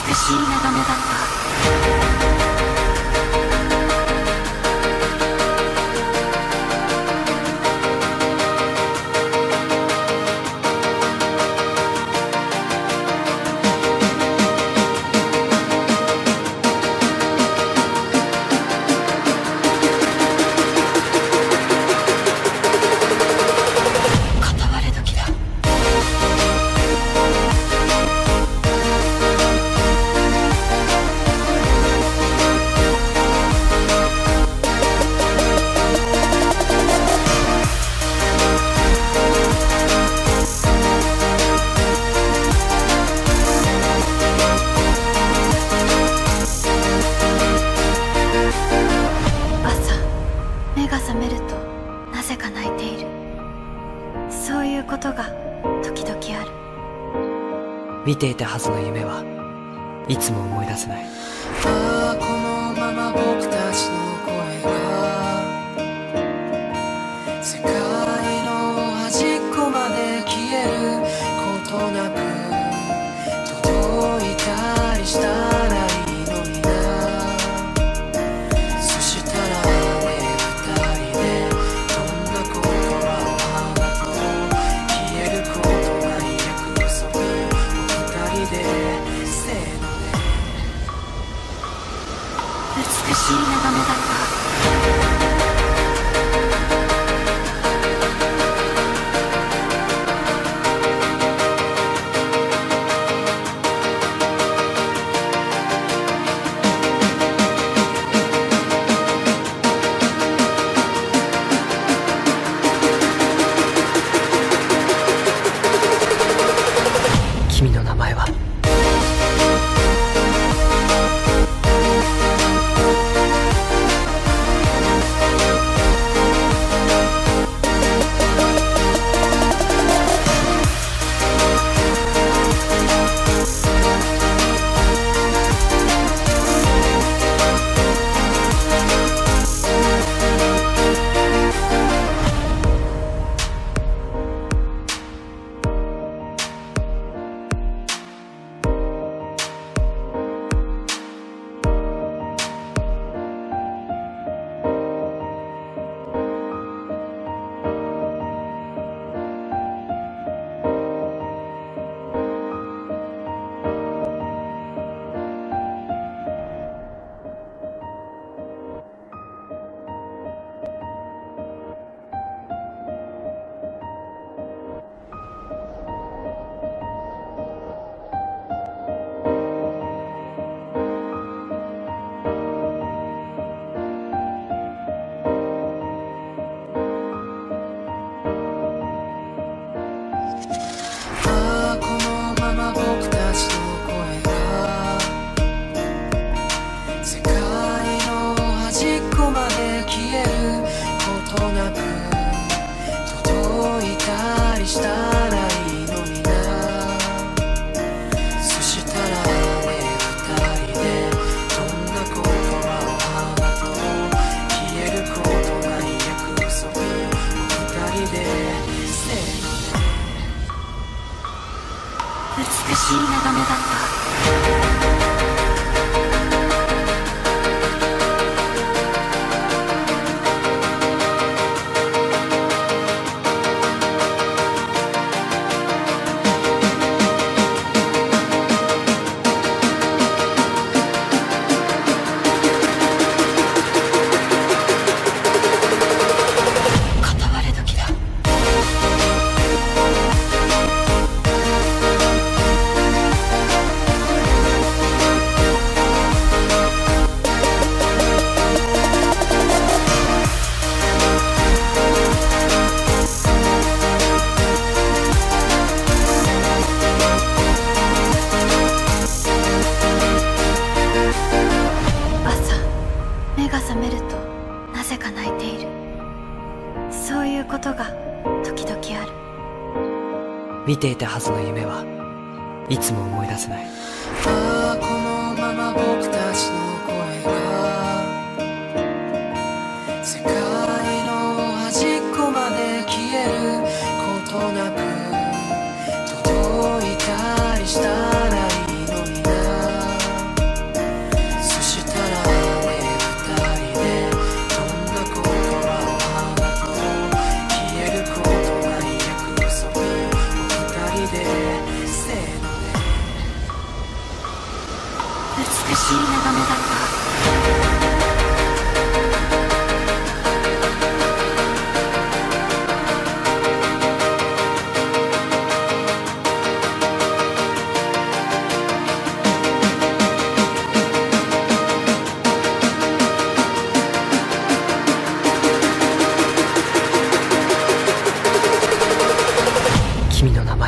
美しい眺めだった。見ていたはずの夢はいつも思い出せない。このまま僕たちの声が世界の端っこまで消えることなく届いたりしたらいいのにな。そしたらね、二人でどんな言葉を話そう。消えることない約束、二人でせーので美しい眺めだった。君の名前は？美しい眺めだった。見ていたはずの夢はいつも思い出せない。このまま僕たちの声が世界の端っこまで消えることなく届いたりしたらいいのにな。君の名前